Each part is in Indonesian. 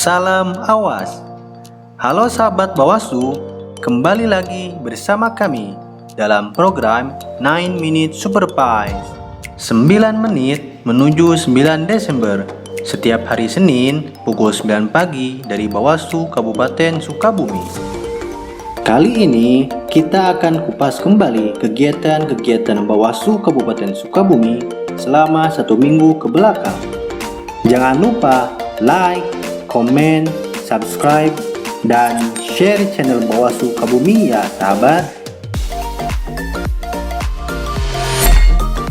Salam awas. Halo sahabat Bawaslu, kembali lagi bersama kami dalam program 9 Minute Supervise. 9 menit menuju 9 Desember setiap hari Senin pukul 9 pagi dari Bawaslu Kabupaten Sukabumi. Kali ini kita akan kupas kembali kegiatan-kegiatan Bawaslu Kabupaten Sukabumi selama 1 minggu ke belakang. Jangan lupa like, komen, subscribe, dan share channel Bawaslu Sukabumi ya sahabat.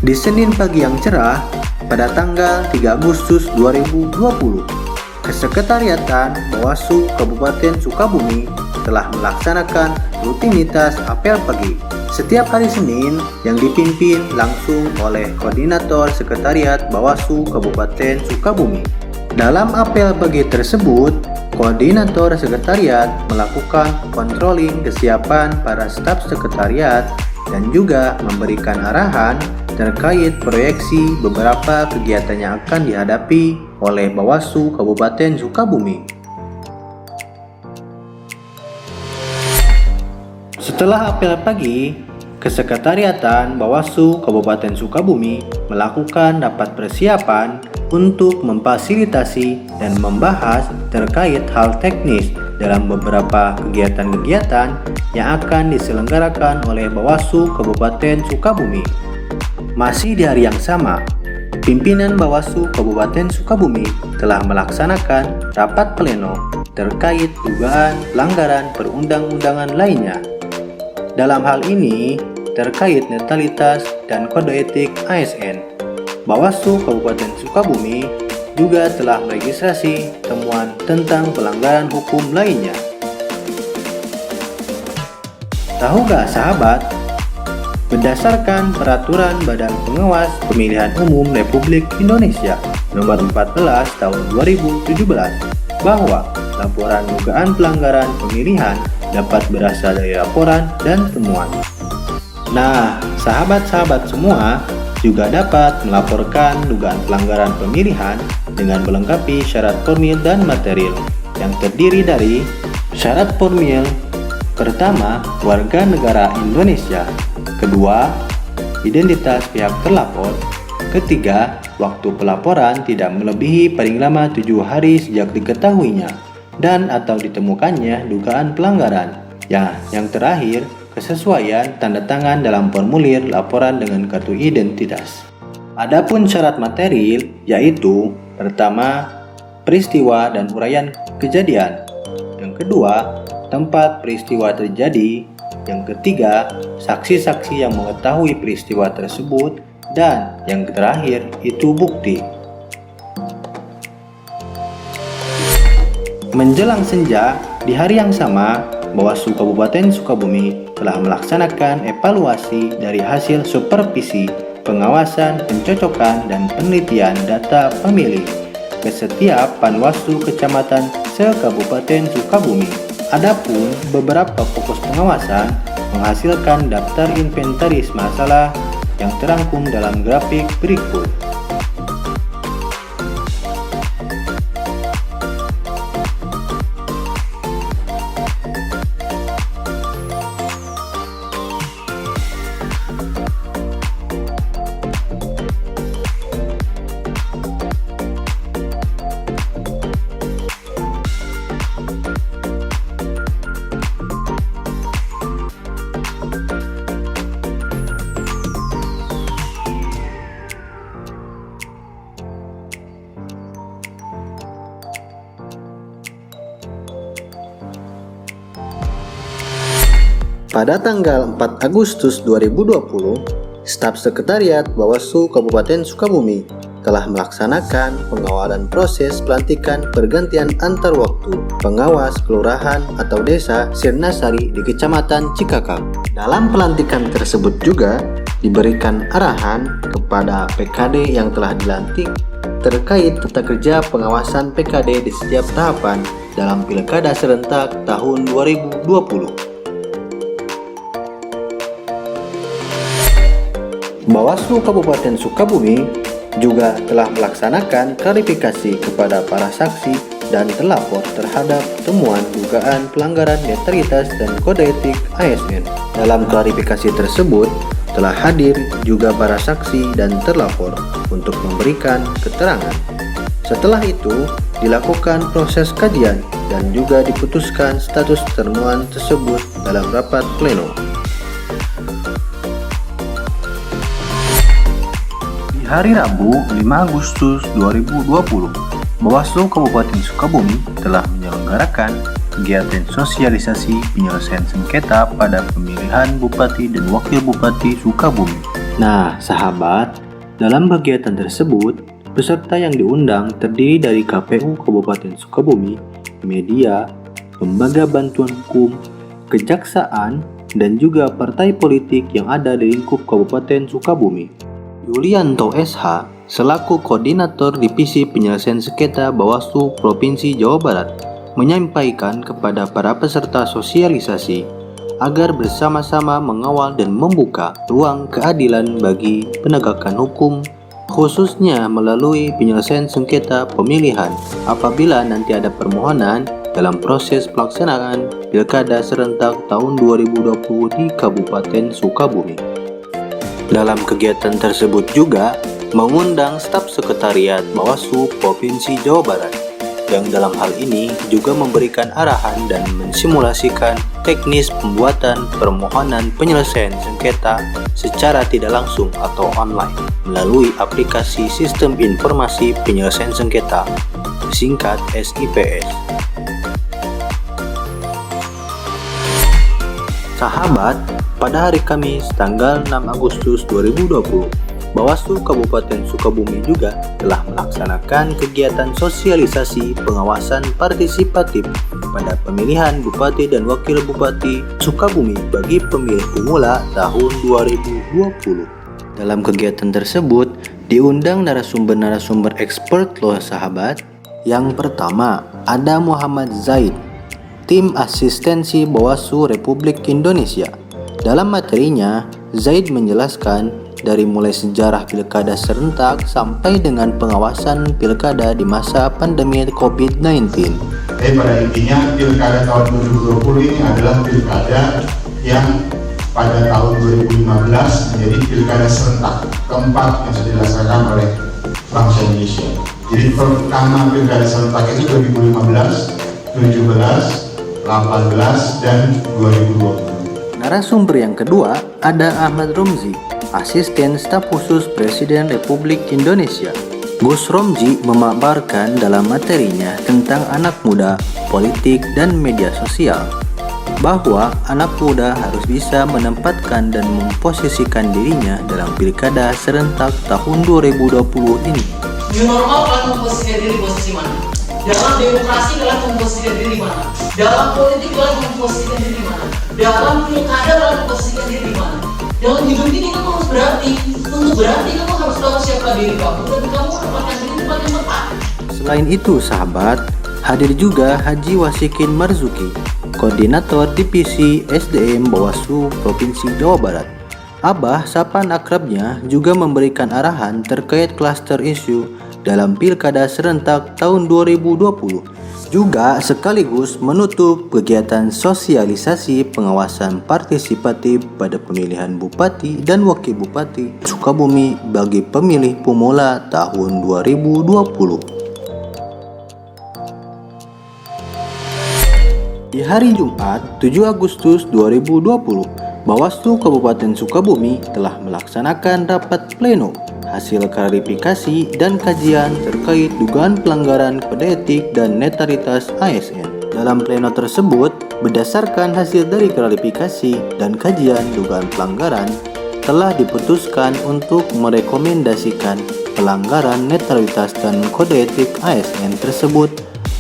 Di Senin pagi yang cerah pada tanggal 3 Agustus 2020, Kesekretariatan Bawaslu Kabupaten Sukabumi telah melaksanakan rutinitas apel pagi setiap hari Senin yang dipimpin langsung oleh Koordinator Sekretariat Bawaslu Kabupaten Sukabumi. Dalam apel pagi tersebut, Koordinator Sekretariat melakukan controlling kesiapan para staf sekretariat dan juga memberikan arahan terkait proyeksi beberapa kegiatan yang akan dihadapi oleh Bawaslu Kabupaten Sukabumi. Setelah apel pagi, Kesekretariatan Bawaslu Kabupaten Sukabumi melakukan rapat persiapan untuk memfasilitasi dan membahas terkait hal teknis dalam beberapa kegiatan-kegiatan yang akan diselenggarakan oleh Bawaslu Kabupaten Sukabumi. Masih di hari yang sama, pimpinan Bawaslu Kabupaten Sukabumi telah melaksanakan rapat pleno terkait dugaan pelanggaran perundang-undangan lainnya. Dalam hal ini, terkait netralitas dan kode etik ASN, Bawaslu Kabupaten Sukabumi juga telah meregistrasi temuan tentang pelanggaran hukum lainnya. Tahu gak sahabat, berdasarkan Peraturan Badan Pengawas Pemilihan Umum Republik Indonesia Nomor 14 Tahun 2017 bahwa laporan dugaan pelanggaran pemilihan dapat berasal dari laporan dan temuan. Nah, sahabat-sahabat semua juga dapat melaporkan dugaan pelanggaran pemilihan dengan melengkapi syarat formil dan material yang terdiri dari syarat formil pertama, warga negara Indonesia, kedua, identitas pihak terlapor, ketiga, waktu pelaporan tidak melebihi paling lama 7 hari sejak diketahuinya dan atau ditemukannya dugaan pelanggaran. Ya, yang terakhir, kesesuaian tanda tangan dalam formulir laporan dengan kartu identitas. Adapun syarat material yaitu pertama, peristiwa dan uraian kejadian. Yang kedua, tempat peristiwa terjadi. Yang ketiga, saksi-saksi yang mengetahui peristiwa tersebut. Dan yang terakhir, itu bukti. Menjelang senja, di hari yang sama, Bawaslu Kabupaten Sukabumi telah melaksanakan evaluasi dari hasil supervisi, pengawasan, pencocokan, dan penelitian data pemilih ke setiap Panwaslu Kecamatan se-Kabupaten Sukabumi. Adapun beberapa fokus pengawasan menghasilkan daftar inventaris masalah yang terangkum dalam grafik berikut. Pada tanggal 4 Agustus 2020, Staf Sekretariat Bawaslu Kabupaten Sukabumi telah melaksanakan pengawalan proses pelantikan pergantian antar waktu pengawas kelurahan atau desa Sirnasari di Kecamatan Cikakang. Dalam pelantikan tersebut juga diberikan arahan kepada PKD yang telah dilantik terkait tata kerja pengawasan PKD di setiap tahapan dalam Pilkada serentak tahun 2020. Bawaslu Kabupaten Sukabumi juga telah melaksanakan klarifikasi kepada para saksi dan terlapor terhadap temuan dugaan pelanggaran netralitas dan kode etik ASN. Dalam klarifikasi tersebut, telah hadir juga para saksi dan terlapor untuk memberikan keterangan. Setelah itu, dilakukan proses kajian dan juga diputuskan status temuan tersebut dalam rapat pleno. Di hari Rabu 5 Agustus 2020, Bawaslu Kabupaten Sukabumi telah menyelenggarakan kegiatan sosialisasi penyelesaian sengketa pada pemilihan Bupati dan Wakil Bupati Sukabumi. Nah, sahabat, dalam kegiatan tersebut, peserta yang diundang terdiri dari KPU Kabupaten Sukabumi, media, lembaga bantuan hukum, kejaksaan, dan juga partai politik yang ada di lingkup Kabupaten Sukabumi. Yulianto SH, selaku Koordinator Divisi Penyelesaian Sengketa Bawaslu Provinsi Jawa Barat, menyampaikan kepada para peserta sosialisasi agar bersama-sama mengawal dan membuka ruang keadilan bagi penegakan hukum, khususnya melalui penyelesaian sengketa pemilihan apabila nanti ada permohonan dalam proses pelaksanaan Pilkada serentak tahun 2020 di Kabupaten Sukabumi. Dalam kegiatan tersebut juga mengundang staf sekretariat Bawaslu Provinsi Jawa Barat, yang dalam hal ini juga memberikan arahan dan mensimulasikan teknis pembuatan permohonan penyelesaian sengketa secara tidak langsung atau online melalui aplikasi Sistem Informasi Penyelesaian Sengketa, singkat SIPS. Sahabat, pada hari Kamis tanggal 6 Agustus 2020, Bawaslu Kabupaten Sukabumi juga telah melaksanakan kegiatan sosialisasi pengawasan partisipatif pada pemilihan Bupati dan Wakil Bupati Sukabumi bagi pemilih pemula tahun 2020. Dalam kegiatan tersebut, diundang narasumber-narasumber expert loh sahabat. Yang pertama, ada Muhammad Zaid, Tim Asistensi Bawaslu Republik Indonesia. Dalam materinya, Zaid menjelaskan dari mulai sejarah pilkada serentak sampai dengan pengawasan pilkada di masa pandemi COVID-19. Jadi pada intinya pilkada tahun 2020 ini adalah pilkada yang pada tahun 2015 menjadi pilkada serentak keempat yang sudah dilaksanakan oleh bangsa Indonesia. Jadi pertama pilkada serentak itu 2015, 17, 18, dan 2020. Narasumber yang kedua ada Ahmad Romzi, Asisten Staf Khusus Presiden Republik Indonesia. Gus Romzi memaparkan dalam materinya tentang anak muda, politik, dan media sosial, bahwa anak muda harus bisa menempatkan dan memposisikan dirinya dalam pilkada serentak tahun 2020 ini. New normal kalian memposisikan diri posisi mana? Dalam demokrasi kalian memposisikan diri mana? Dalam politik kalian memposisikan diri mana? Dalam pilkada kalian memposisikan diri mana? Dalam hidup ini kamu harus berarti. Untuk berarti kamu harus tahu siapa diri kamu dan kamu menempatkan diri di tempat yang tepat. Selain itu sahabat, hadir juga Haji Wasikin Marzuki, Koordinator Divisi SDM Bawaslu Provinsi Jawa Barat. Abah Sapan akrabnya juga memberikan arahan terkait klaster isu dalam Pilkada serentak tahun 2020. Juga sekaligus menutup kegiatan sosialisasi pengawasan partisipatif pada pemilihan Bupati dan Wakil Bupati Sukabumi bagi pemilih pemula tahun 2020. Di hari Jumat 7 Agustus 2020, Bawaslu Kabupaten Sukabumi telah melaksanakan rapat pleno hasil klarifikasi dan kajian terkait dugaan pelanggaran kode etik dan netralitas ASN. Dalam pleno tersebut, berdasarkan hasil dari klarifikasi dan kajian dugaan pelanggaran, telah diputuskan untuk merekomendasikan pelanggaran netralitas dan kode etik ASN tersebut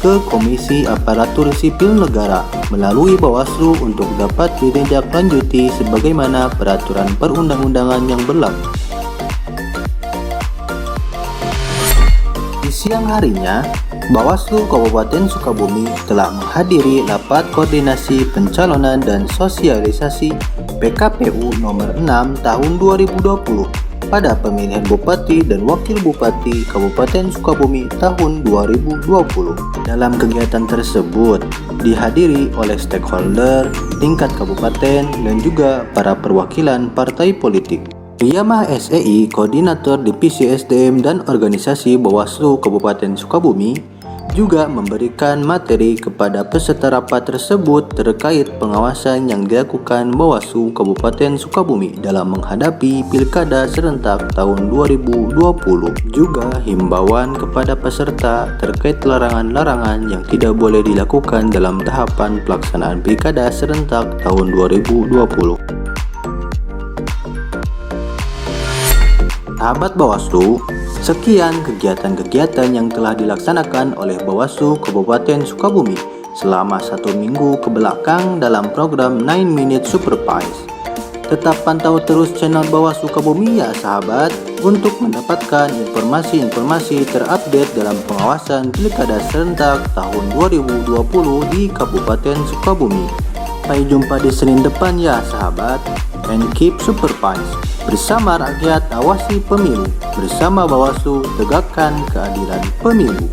ke Komisi Aparatur Sipil Negara melalui Bawaslu untuk dapat ditindaklanjuti sebagaimana peraturan perundang-undangan yang berlaku. Siang harinya, Bawaslu Kabupaten Sukabumi telah menghadiri rapat koordinasi pencalonan dan sosialisasi PKPU nomor 6 tahun 2020 pada pemilihan Bupati dan Wakil Bupati Kabupaten Sukabumi tahun 2020. Dalam kegiatan tersebut dihadiri oleh stakeholder tingkat kabupaten dan juga para perwakilan partai politik. Yamah SEI, Koordinator Divisi SDM dan Organisasi Bawaslu Kabupaten Sukabumi, juga memberikan materi kepada peserta rapat tersebut terkait pengawasan yang dilakukan Bawaslu Kabupaten Sukabumi dalam menghadapi Pilkada serentak tahun 2020. Juga himbauan kepada peserta terkait larangan-larangan yang tidak boleh dilakukan dalam tahapan pelaksanaan Pilkada serentak tahun 2020. Sahabat Bawaslu, sekian kegiatan-kegiatan yang telah dilaksanakan oleh Bawaslu Kabupaten Sukabumi selama 1 minggu kebelakang dalam program 9 Minute Supervise. Tetap pantau terus channel Bawaslu Sukabumi ya sahabat, untuk mendapatkan informasi-informasi terupdate dalam pengawasan Pilkada serentak tahun 2020 di Kabupaten Sukabumi. Sampai jumpa di Senin depan ya sahabat, and keep supervise. Bersama rakyat awasi pemilu, bersama Bawaslu tegakkan keadilan pemilu.